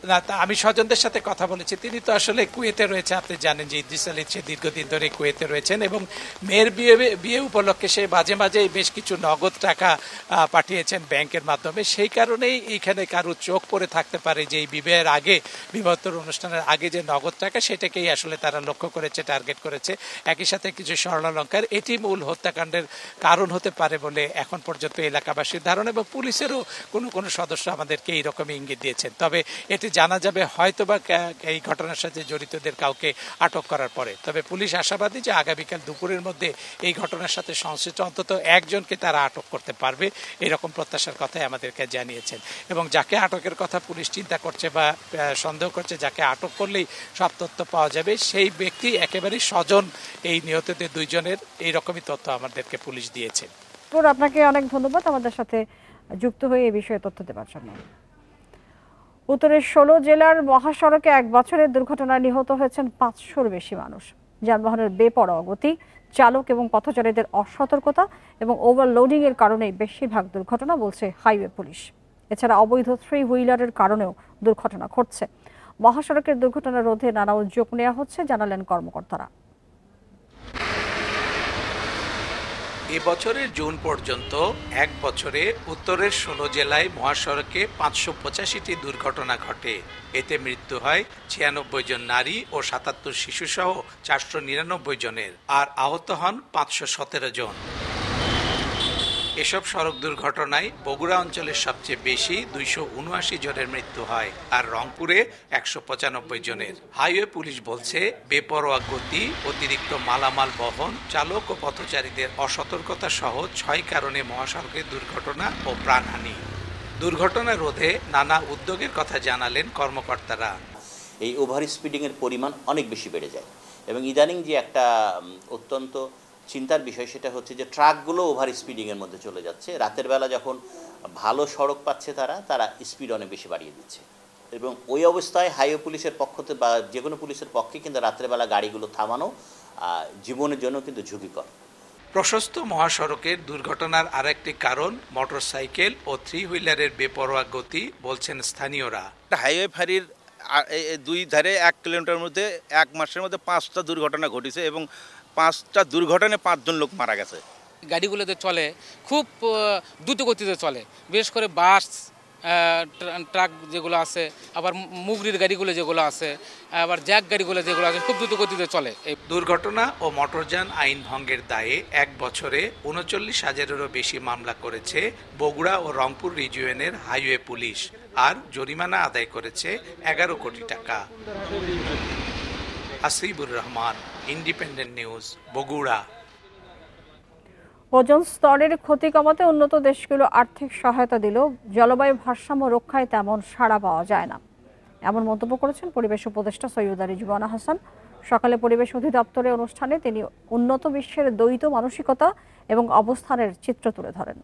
না, আমি স্বজনদের সাথে কথা বলেছি, তিনি তো আসলে কুয়েতে রয়েছে, আপনি জানেন যে ইদ্রিস আলী সে দীর্ঘদিন ধরে কুয়েতে রয়েছেন এবং মেয়ের বিয়ে উপলক্ষে সে মাঝে মাঝে বেশ কিছু নগদ টাকা পাঠিয়েছেন ব্যাংকের মাধ্যমে। সেই কারণেই এইখানে কারো চোখ পড়ে থাকতে পারে যে এই বিবাহের আগে, বিবাহোত্তর অনুষ্ঠানের আগে যে নগদ টাকা, সেটাকেই আসলে তারা লক্ষ্য করেছে, টার্গেট করেছে। একই সাথে কিছু স্বর্ণালঙ্কার, এটি মূল হত্যাকাণ্ডের কারণ হতে পারে বলে এখন পর্যন্ত এলাকাবাসীর ধারণা এবং পুলিশেরও কোনো সদস্য আমাদেরকে এইরকমই ইঙ্গিত দিয়েছেন। তবে এটি জানা যাবে হয়তোবা এই ঘটনার সাথে জড়িতদের কাউকে আটক করার পরে। তবে পুলিশ আশাবাদী যে আগামীকাল দুপুরের মধ্যে এই ঘটনার সাথে সংশ্লিষ্ট অন্তত একজনকে তারা আটক করতে পারবে, এরকম প্রত্যাশার কথাই আমাদেরকে জানিয়েছেন। এবং যাকে আটকের কথা পুলিশ চিন্তা করছে বা সন্দেহ করছে, যাকে আটক করলেই সব তথ্য পাওয়া যাবে, সেই ব্যক্তি একেবারেই স্বজন এই নিহতদের দুইজনের, এইরকমই তথ্য আমাদেরকে পুলিশ দিয়েছে। আপনাকে অনেক ধন্যবাদ আমাদের সাথে যুক্ত হয়ে এই বিষয়ে তথ্য দেওয়ার জন্য। উত্তরের 16 জেলার মহাসড়কে এক বছরের দুর্ঘটনায় নিহত হয়েছেন 500-র বেশি মানুষ। যানবাহনের বেপরোয়া গতি, চালক এবং পথচারীদের অসতর্কতা এবং ওভারলোডিং এর কারণে বেশিরভাগ দুর্ঘটনা বলছে হাইওয়ে পুলিশ। এছাড়া অবৈধ 3 হুইলারের কারণেও দুর্ঘটনা ঘটছে। মহাসড়কের দুর্ঘটনা রোধে নানা উদ্যোগ নেওয়া হচ্ছে, জানালেন কর্মকর্তারা। এবছরের জুন পর্যন্ত এক বছরে উত্তরের 16 জেলায় মহাসড়কে 585টি দুর্ঘটনা ঘটে। এতে মৃত্যু হয় 96 জন নারী ও 77 শিশু সহ 499 জনের, আর আহত হন 517 জন। এসব সড়ক দুর্ঘটনায় বগুড়া অঞ্চলের সবচেয়ে বেশি 279 জনের মৃত্যু হয়, আর রংপুরে 195 জনের। হাইওয়ে পুলিশ বলছে, বেপরোয়া গতি, অতিরিক্ত মালামাল বহন, চালক ও পথচারীদের অসতর্কতা সহ 6 কারণে মহাসড়কে দুর্ঘটনা ও প্রাণহানি। দুর্ঘটনা রোধে নানা উদ্যোগের কথা জানালেন কর্মকর্তারা। এই ওভার স্পিডিংয়ের পরিমাণ অনেক বেশি বেড়ে যায় এবং ইদানিং যে একটা অত্যন্ত চিন্তার বিষয় সেটা হচ্ছে যে ট্রাকগুলো ওভার স্পিডিংয়ের মধ্যে চলে যাচ্ছে। রাতের বেলা যখন ভালো সড়ক পাচ্ছে তারা স্পিড অনেক বেশি বাড়িয়ে দিচ্ছে এবং ওই অবস্থায় হাইওয়ে পুলিশের পক্ষ থেকে বা যে কোনো পুলিশের পক্ষে কিন্তু রাতের বেলা গাড়িগুলো থামানো জীবনের জন্য কিন্তু ঝুঁকিকর। প্রশস্ত মহাসড়কের দুর্ঘটনার আরেকটি কারণ মোটরসাইকেল ও 3 হুইলারের বেপরোয়া গতি বলছেন স্থানীয়রা। হাইওয়ে ফাঁড়ির দুই ধারে 1 কিলোমিটার মধ্যে 1 মাসের মধ্যে 5টা দুর্ঘটনা ঘটেছে এবং 5টা দুর্ঘটনায় 5 জন লোক মারা গেছে। গাড়িগুলোতে চলে খুব দ্রুত গতিতে চলে, বিশেষ করে বাস, ট্রাক যেগুলো আছে, আবার মুগরির গাড়িগুলো যেগুলো আছে, আবার জ্যাক গাড়িগুলো যেগুলো আছে, খুব দ্রুত গতিতে চলে। এই দুর্ঘটনা ও মোটরযান আইন ভঙ্গের দায়ে এক বছরে 39,000-এরও বেশি মামলা করেছে বগুড়া ও রংপুর রিজিয়নের হাইওয়ে পুলিশ, আর জরিমানা আদায় করেছে 11 কোটি টাকা। Asifur Rahman, independent news, Bogura. Ozone স্তরের ক্ষতি কমাতে উন্নত দেশগুলো আর্থিক সহায়তা দিলেও জলবায়ু ভারসাম্য রক্ষায় তেমন সাড়া পাওয়া যায় না, এমন মন্তব্য করেছেন পরিবেশ উপদেষ্টা সৈয়দ রিজওয়ানা হাসান। সকালে পরিবেশ অধিদপ্তরের অনুষ্ঠানে তিনি উন্নত বিশ্বের দ্বৈত মানসিকতা এবং অবস্থানের চিত্র তুলে ধরেন।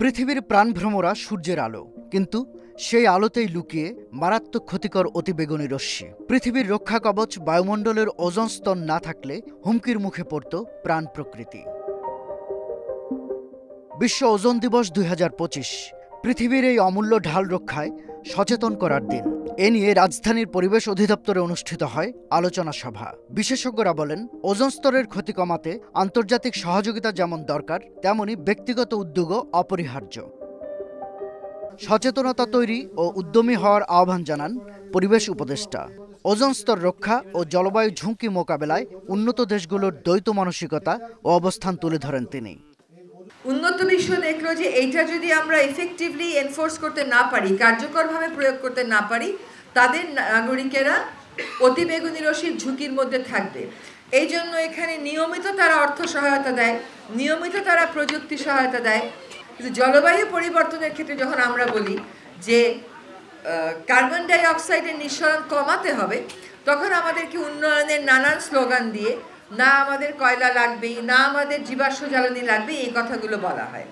পৃথিবীর প্রাণভ্রমরা সূর্যের আলো, কিন্তু সেই আলোতেই লুকিয়ে মারাত্মক ক্ষতিকর অতিবেগুনি রশ্মি। পৃথিবীর রক্ষা কবচ বায়ুমণ্ডলের ওজোন স্তর না থাকলে হুমকির মুখে পড়ত প্রাণ প্রকৃতি। বিশ্ব ওজোন দিবস 2025 পৃথিবীর এই অমূল্য ঢাল রক্ষায় সচেতন করার দিন। এ নিয়ে রাজধানীর পরিবেশ অধিদপ্তরে অনুষ্ঠিত হয় আলোচনা সভা। বিশেষজ্ঞরা বলেন, ওজোন স্তরের ক্ষতি কমাতে আন্তর্জাতিক সহযোগিতা যেমন দরকার, তেমনি ব্যক্তিগত উদ্যোগও অপরিহার্য। সচেতনতা তৈরি ও উদ্যমী হওয়ার আহ্বান জানান পরিবেশ উপদেষ্টা। ওজোন স্তর রক্ষা ও জলবায়ু ঝুঁকি মোকাবেলায় উন্নত দেশগুলোর দ্বৈত মানসিকতা ও অবস্থান তুলে ধরেন তিনি। উন্নত বিশ্ব দেখলো যে এইটা যদি আমরা এফেক্টিভলি এনফোর্স করতে না পারি, কার্যকরভাবে প্রয়োগ করতে না পারি, তাদের নাগরিকেরা অতিবেগুনি রশ্মির ঝুঁকির মধ্যে থাকবে। এই জন্য এখানে নিয়মিত তারা অর্থ সহায়তা দেয়, নিয়মিত তারা প্রযুক্তি সহায়তা দেয়। কিন্তু জলবায়ু পরিবর্তনের ক্ষেত্রে যখন আমরা বলি যে কার্বন ডাই অক্সাইডের নিঃসরণ কমাতে হবে, তখন আমাদেরকে উন্নয়নের নানান স্লোগান দিয়ে না আমাদের কয়লা লাগবেই, না আমাদের জীবাশ্ম জ্বালানি লাগবে, এই কথাগুলো বলা হয়।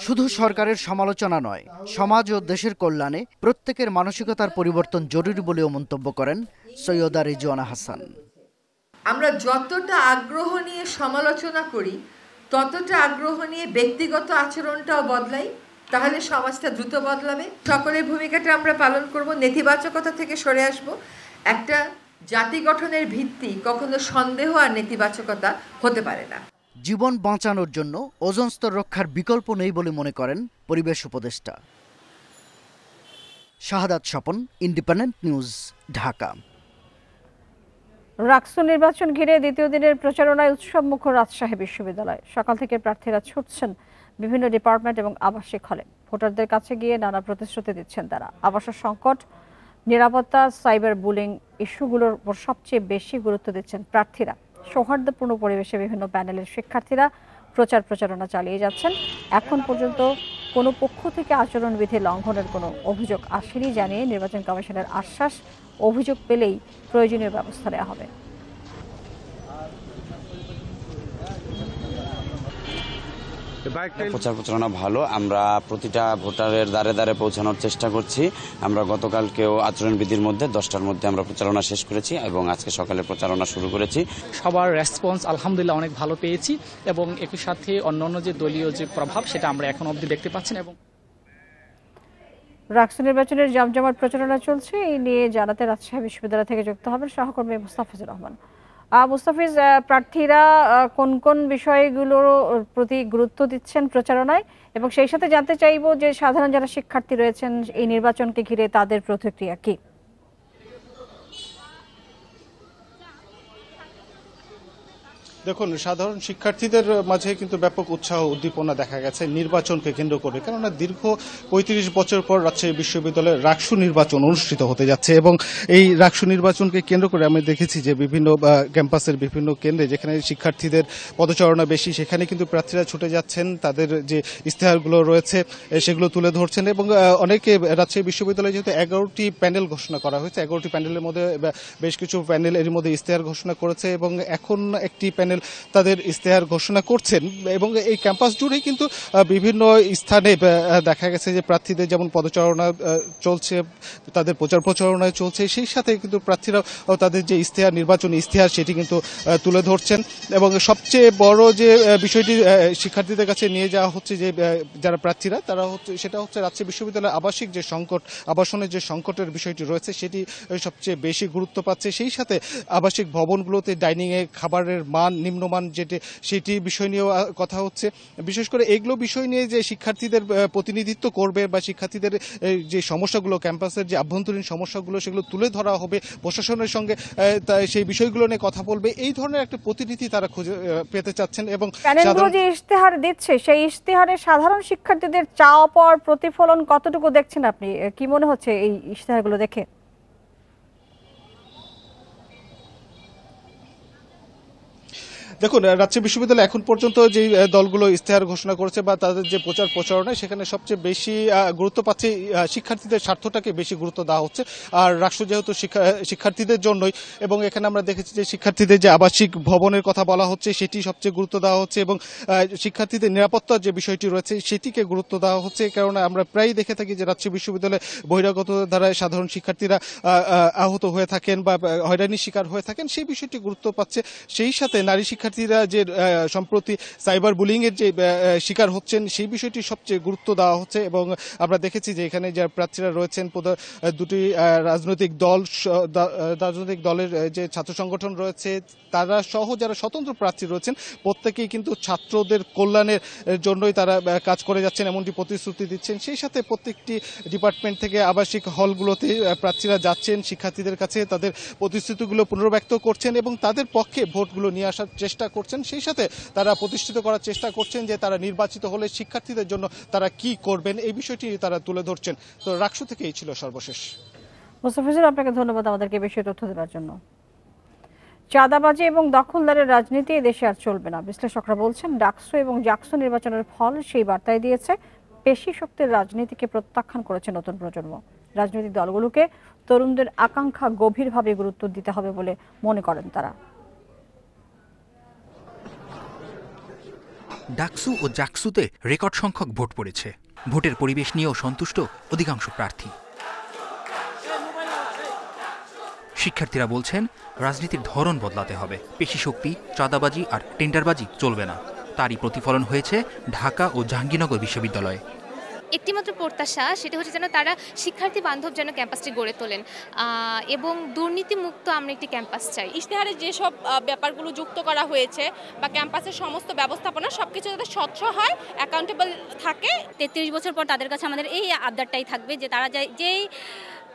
শুধু সরকারের সমালোচনা নয়, সমাজ ও দেশের কল্যাণে প্রত্যেকের মানসিকতার পরিবর্তন জরুরি বলেও মন্তব্য করেন সৈয়দা রিজওয়ানা হাসান। আমরা যতটা আগ্রহ নিয়ে সমালোচনা করি, ততটা আগ্রহ নিয়ে ব্যক্তিগত আচরণটাও বদলাই, তাহলে সমাজটা দ্রুত বদলাবে। সকলের ভূমিকাটা আমরা পালন করব, নেতিবাচকতা থেকে সরে আসব। একটা জাতি গঠনের ভিত্তি কখনো সন্দেহ আর নেতিবাচকতা হতে পারে না। জীবন বাঁচানোর জন্য ওজোন স্তর রক্ষার বিকল্প নেই বলে মনে করেন পরিবেশ উপদেষ্টা। শাহাদাত স্বপন, ইন্ডিপেন্ডেন্ট নিউজ, ঢাকা। রাকসু নির্বাচন ঘিরে দ্বিতীয় দিনের প্রচারণায় উৎসবমুখর রাজশাহী বিশ্ববিদ্যালয়। সকাল থেকে প্রার্থীরা ছুটছেন বিভিন্ন ডিপার্টমেন্ট এবং আবাসিক হলে। ভোটারদের কাছে গিয়ে নানা প্রতিশ্রুতি দিচ্ছেন তারা। আবাসন সংকট, নিরাপত্তা, সাইবার বুলিং ইস্যুগুলোর উপর সবচেয়ে বেশি গুরুত্ব দিচ্ছেন প্রার্থীরা। সৌহার্দ্যপূর্ণ পরিবেশে বিভিন্ন প্যানেলের শিক্ষার্থীরা প্রচারণা চালিয়ে যাচ্ছেন। এখন পর্যন্ত কোনো পক্ষ থেকে আচরণবিধি লঙ্ঘনের কোনো অভিযোগ আসেনি জানিয়ে নির্বাচন কমিশনের আশ্বাস, অভিযোগ পেলেই প্রয়োজনীয় ব্যবস্থা নেওয়া হবে। প্রচারণা ভালো, আমরা প্রতিটা ভোটারের দ্বারে দ্বারে পৌঁছানোর চেষ্টা করছি। আমরা গতকালকেও আচরণবিধির মধ্যে 10টার মধ্যে আমরা প্রচারণা শেষ করেছি এবং আজকে সকালে প্রচারণা শুরু করেছি। সবার রেসপন্স আলহামদুলিল্লাহ অনেক ভালো পেয়েছি এবং একই সাথে অন্যান্য যে দলীয় যে প্রভাব সেটা আমরা এখন অবধি দেখতে পাচ্ছি। এবং রাকসু নির্বাচনের জমজমাট প্রচারণা চলছে, এই নিয়ে জানাতে রাজশাহী বিশ্ববিদ্যালয় থেকে যুক্ত হবেন সহকর্মী মুস্তাফিজুর রহমান। মুস্তাফিজ, প্রার্থীরা কোন কোন বিষয়গুলোর প্রতি গুরুত্ব দিচ্ছেন প্রচারণায়, এবং সেই সাথে জানতে চাইব যে সাধারণ যারা শিক্ষার্থী রয়েছেন এই নির্বাচনকে ঘিরে তাদের প্রতিক্রিয়া কি? দেখুন, সাধারণ শিক্ষার্থীদের মাঝে কিন্তু ব্যাপক উৎসাহ উদ্দীপনা দেখা গেছে নির্বাচনকে কেন্দ্র করে। কেননা দীর্ঘ ৩৫ বছর পর রাজশাহী বিশ্ববিদ্যালয়ে রাকসু নির্বাচন অনুষ্ঠিত হতে যাচ্ছে এবং এই রাকসু নির্বাচনকে কেন্দ্র করে আমি দেখেছি যে বিভিন্ন ক্যাম্পাসের বিভিন্ন কেন্দ্রে যেখানে শিক্ষার্থীদের পদচারণা বেশি, সেখানে কিন্তু প্রার্থীরা ছুটে যাচ্ছেন, তাদের যে ইশতেহারগুলো রয়েছে সেগুলো তুলে ধরছেন। এবং অনেকে রাজশাহী বিশ্ববিদ্যালয়ে যেহেতু 11টি প্যানেল ঘোষণা করা হয়েছে, 11টি প্যানেলের মধ্যে বেশ কিছু প্যানেল এর মধ্যে ইশতেহার ঘোষণা করেছে এবং এখন একটি প্যানেল তাদের ইশতেহার ঘোষণা করছেন। এবং এই ক্যাম্পাস জুড়েই কিন্তু বিভিন্ন স্থানে দেখা গেছে যে প্রার্থীদের যেমন পদচারণা চলছে, তাদের প্রচারণায় চলছে, সেই সাথে কিন্তু প্রার্থীরাও তাদের যে ইশতেহার, নির্বাচনী ইশতেহার, সেটি কিন্তু তুলে ধরছেন। এবং সবচেয়ে বড় যে বিষয়টি শিক্ষার্থীদের কাছে নিয়ে যাওয়া হচ্ছে যে যারা প্রার্থীরা তারা সেটা হচ্ছে রাজশাহী বিশ্ববিদ্যালয়ের আবাসিক যে সংকট, আবাসনের যে সংকটের বিষয়টি রয়েছে সেটি সবচেয়ে বেশি গুরুত্ব পাচ্ছে। সেই সাথে আবাসিক ভবনগুলোতে ডাইনিংয়ে খাবারের মান, নিম্নমান সেটি বিষয় নিয়েও কথা হচ্ছে। বিশেষ করে এগুলো বিষয় নিয়ে যে শিক্ষার্থীদের প্রতিনিধিত্ব করবে বা শিক্ষার্থীদের যে সমস্যাগুলো, ক্যাম্পাসের যে আভ্যন্তরীণ সমস্যাগুলো, সেগুলো তুলে ধরা হবে, প্রশাসনের সঙ্গে সেই বিষয়গুলো নিয়ে কথা বলবে, এই ধরনের একটা প্রতিনিধি তারা খুঁজে পেতে চাচ্ছেন। এবং প্যানেলগুলো যে ইশতেহার দিচ্ছে সেই ইশতেহারে সাধারণ শিক্ষার্থীদের চাওয়া পাওয়ার প্রতিফলন কতটুকু দেখছেন আপনি? কি মনে হচ্ছে এই ইশতেহারগুলো দেখে? দেখুন, রাজশাহী বিশ্ববিদ্যালয় এখন পর্যন্ত যে দলগুলো ইশতেহার ঘোষণা করেছে বা তাদের যে প্রচারণায় সেখানে সবচেয়ে বেশি গুরুত্ব পাচ্ছে শিক্ষার্থীদের স্বার্থটাকে বেশি গুরুত্ব দেওয়া হচ্ছে। আর রাষ্ট্র যেহেতু শিক্ষার্থীদের জন্যই, এবং এখানে আমরা দেখেছি যে শিক্ষার্থীদের যে আবাসিক ভবনের কথা বলা হচ্ছে সেটি সবচেয়ে গুরুত্ব দেওয়া হচ্ছে এবং শিক্ষার্থীদের নিরাপত্তার যে বিষয়টি রয়েছে সেটিকে গুরুত্ব দেওয়া হচ্ছে। কারণ আমরা প্রায়ই দেখে থাকি যে রাজশাহী বিশ্ববিদ্যালয়ে বহিরাগত ধারায় সাধারণ শিক্ষার্থীরা আহত হয়ে থাকেন বা হয়রানির শিকার হয়ে থাকেন, সেই বিষয়টি গুরুত্ব পাচ্ছে। সেই সাথে নারী শিক্ষার্থীরা যে সম্প্রতি সাইবার বুলিং এর যে শিকার হচ্ছেন সেই বিষয়টি সবচেয়ে গুরুত্ব দেওয়া হচ্ছে। এবং আমরা দেখেছি যে এখানে যারা প্রার্থীরা রয়েছেন দুটি রাজনৈতিক দলের যে ছাত্র সংগঠন রয়েছে তারা সহ যারা স্বতন্ত্র প্রার্থী রয়েছেন প্রত্যেকেই কিন্তু ছাত্রদের কল্যাণের জন্যই তারা কাজ করে যাচ্ছেন এমনটি প্রতিশ্রুতি দিচ্ছেন। সেই সাথে প্রত্যেকটি ডিপার্টমেন্ট থেকে আবাসিক হলগুলোতে প্রার্থীরা যাচ্ছেন, শিক্ষার্থীদের কাছে তাদের প্রতিশ্রুতিগুলো পুনর্ব্যক্ত করছেন এবং তাদের পক্ষে ভোটগুলো নিয়ে আসার চেষ্টা করছেন। সেই সাথে তারা প্রতিষ্ঠিত করার চেষ্টা করছেন যে তারা নির্বাচিত হলে শিক্ষার্থীদের জন্য তারা কি করবেন, এই বিষয়টি তারা তুলে ধরছেন। তো রাকসু থেকে এই ছিল সর্বশেষ। মুস্তাফিজুর, আপনাকে ধন্যবাদ আমাদেরকে বেশি তথ্য দেওয়ার জন্য। চাঁদাবাজি এবং দখলদারের রাজনীতি দেশে আর চলবে না। বিশ্লেষকরা বলছেন ডাকসু এবং জাকসু নির্বাচনের ফল সেই বার্তাই দিয়েছে। পেশি শক্তির রাজনীতিকে প্রত্যাখ্যান করেছে নতুন প্রজন্ম। রাজনৈতিক দলগুলোকে তরুণদের আকাঙ্ক্ষা গভীরভাবে গুরুত্ব দিতে হবে বলে মনে করেন তারা। ডাকসু ও জাকসুতে রেকর্ড সংখ্যক ভোট পড়েছে। ভোটের পরিবেশ নিয়েও সন্তুষ্ট অধিকাংশ প্রার্থী। শিক্ষার্থীরা বলছেন রাজনীতির ধরন বদলাতে হবে। পেশি শক্তি, চাঁদাবাজি আর টেন্ডারবাজি চলবে না। তারই প্রতিফলন হয়েছে ঢাকা ও জাহাঙ্গীরনগর বিশ্ববিদ্যালয়ে। একটিমাত্র প্রত্যাশা, সেটা হচ্ছে যেন তারা শিক্ষার্থী বান্ধব যেন ক্যাম্পাসটি গড়ে তোলেন এবং দুর্নীতিমুক্ত আমরা একটি ক্যাম্পাস চাই। ইশতেহারে যেসব ব্যাপারগুলো যুক্ত করা হয়েছে বা ক্যাম্পাসের সমস্ত ব্যবস্থাপনা সবকিছু যাতে স্বচ্ছ হয়, অ্যাকাউন্টেবল থাকে। 33 বছর পর তাদের কাছে আমাদের এই আবদারটাই থাকবে যে তারা যেই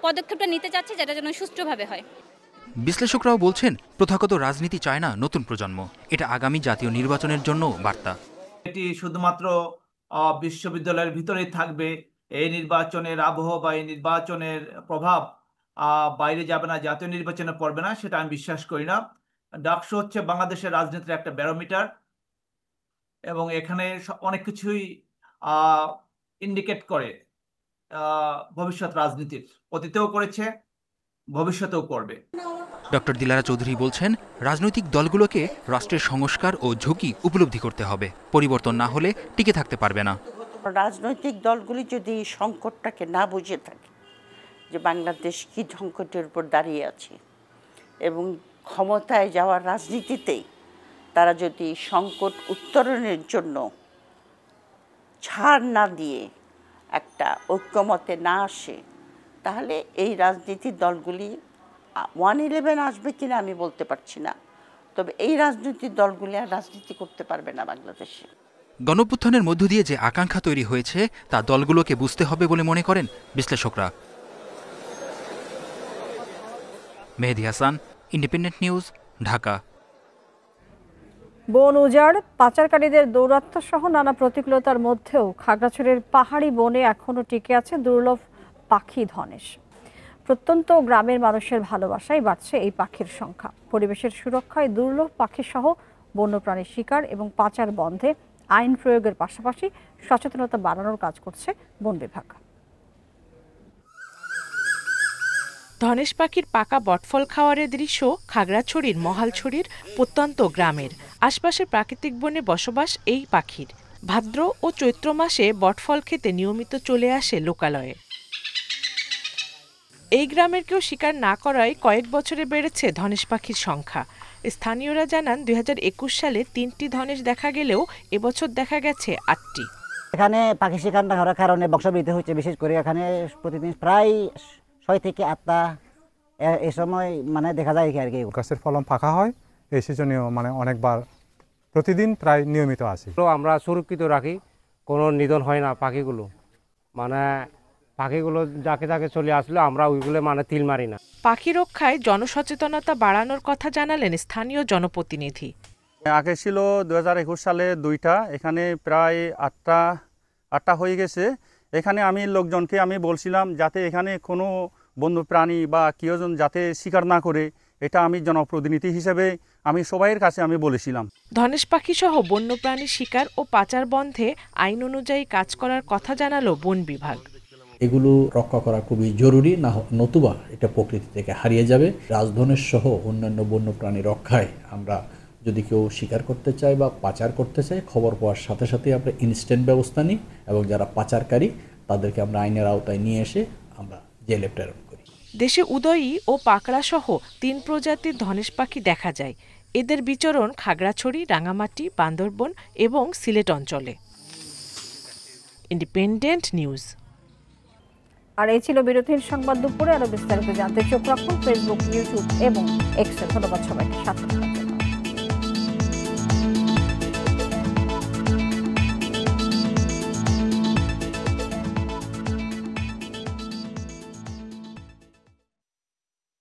পদক্ষেপটা নিতে চাচ্ছে যেটা যেন সুষ্ঠুভাবে হয়। বিশ্লেষকরাও বলছেন প্রথাগত রাজনীতি চায় না নতুন প্রজন্ম। এটা আগামী জাতীয় নির্বাচনের জন্য বার্তা। এটি শুধুমাত্র বিশ্ববিদ্যালয়ের ভিতরেই থাকবে। এই নির্বাচনের আবহ বা এই নির্বাচনের প্রভাব বাইরে যাবে না, জাতীয় নির্বাচনে পড়বে না, সেটা আমি বিশ্বাস করি না। ডাকসু হচ্ছে বাংলাদেশের রাজনীতির একটা ব্যারোমিটার এবং এখানে অনেক কিছুই ইন্ডিকেট করে ভবিষ্যৎ রাজনীতির। অতীতেও করেছে, ভবিষ্যতেও করবে। ডক্টর দিলারা চৌধুরী বলছেন রাজনৈতিক দলগুলোকে রাষ্ট্রের সংস্কার ও ঝুঁকি উপলব্ধি করতে হবে। পরিবর্তন না হলে টিকে থাকতে পারবে না। রাজনৈতিক দলগুলি যদি সংকটটাকে না বুঝে থাকে যে বাংলাদেশ কি সংকটের উপর দাঁড়িয়ে আছে এবং ক্ষমতায় যাওয়ার রাজনীতিতেই তারা যদি সংকট উত্তরণের জন্য ছাড় না দিয়ে একটা ঐক্যমতে না আসে, তাহলে এই রাজনীতির দলগুলি 111 আসবে কিনা আমি বলতে পারছি না, তবে এই রাজনৈতিক দলগুলি আর রাজনীতি করতে পারবে না বাংলাদেশে। গণঅভ্যুত্থানের মধ্য দিয়ে যে আকাঙ্ক্ষা তৈরি হয়েছে তা দলগুলোকে বুঝতে হবে বলে মনে করেন বিশ্লেষকরা। মেহেদী হাসান, ইন্ডিপেন্ডেন্ট নিউজ, ঢাকা। বন উজাড়, পাচারকারীদের দৌরাত্ম্য সহ নানা প্রতিকূলতার মধ্যেও খাগড়াছড়ির পাহাড়ি বনে এখনো টিকে আছে দুর্লভ পাখি ধনেশ। প্রত্যন্ত গ্রামের মানুষের ভালোবাসায় বাড়ছে এই পাখির সংখ্যা। পরিবেশের সুরক্ষায় দুর্লভ পাখি সহ বন্যপ্রাণীর শিকার এবং পাচার বন্ধে আইন প্রয়োগের পাশাপাশি সচেতনতা বাড়ানোর কাজ করছে বন বিভাগ। ধনেশ পাখির পাকা বটফল খাওয়ারের দৃশ্য খাগড়াছড়ির মহালছড়ির প্রত্যন্ত গ্রামের। আশপাশের প্রাকৃতিক বনে বসবাস এই পাখির। ভাদ্র ও চৈত্র মাসে বটফল খেতে নিয়মিত চলে আসে লোকালয়ে। এই গ্রামের কেউ শিকার না করায় কয়েক বছরে বেড়েছে ধনেশ পাখির সংখ্যা। স্থানীয়রা জানান 2021 সালে 3টি ধনেশ দেখা গেলেও এবছর দেখা গেছে 8টি। এখানে পাখি শিকার না করার কারণে বংশবৃদ্ধি হচ্ছে। বিশেষ করে এখানে প্রতিদিন প্রায় 6 থেকে 8টা এই সময় দেখা যায় আর কি। গাছের ফলন ফাঁকা হয়, এই সিজনেও অনেকবার প্রতিদিন প্রায় নিয়মিত আসে। আমরা সুরক্ষিত রাখি, কোনো নিধন হয় না পাখিগুলো। পাখিগুলো যাকে যাকে চলে আসলে আমরা ওইগুলো তিল মারি না। পাখি রক্ষায় জনসচেতনতা বাড়ানোর কথা জানালেন স্থানীয় জনপ্রতিনিধি। আগে ছিল 2021 সালে 2টা, এখানে প্রায় 8টা হয়ে গেছে। এখানে আমি লোকজনকে বলছিলাম যাতে এখানে কোনো বন্যপ্রাণী বা কেউজন যাতে শিকার না করে, এটা আমি জনপ্রতিনিধি হিসেবে আমি সবাইয়ের কাছে বলেছিলাম। ধনেশ পাখি সহ বন্যপ্রাণী শিকার ও পাচার বন্ধে আইন অনুযায়ী কাজ করার কথা জানালো বন বিভাগ। এগুলো রক্ষা করা খুবই জরুরি, নতুবা এটা প্রকৃতি থেকে হারিয়ে যাবে। রাজধনেশ সহ অন্যান্য বন্যপ্রাণী রক্ষায় আমরা যদি কেউ শিকার করতে চায় বা পাচার করতে চায়, খবর পাওয়ার সাথে সাথে আমরা ইনস্ট্যান্ট ব্যবস্থা নিই এবং যারা পাচারকারী তাদেরকে আমরা আইনের আওতায় নিয়ে এসে আমরা জেলে প্রেরণ করি। দেশে উদয়ী ও পাকড়া সহ 3 প্রজাতির ধনেশ পাখি দেখা যায়। এদের বিচরণ খাগড়াছড়ি, রাঙামাটি, বান্দরবন এবং সিলেট অঞ্চলে। Independent news. আর এই ছিল বিরতির সংবাদ দুপুরে। আরো বিস্তারিত জানতে চোখ রাখুন ফেসবুক, ইউটিউব এবং এক্সে। ধন্যবাদ সবাইকে সাথে থাকার জন্য।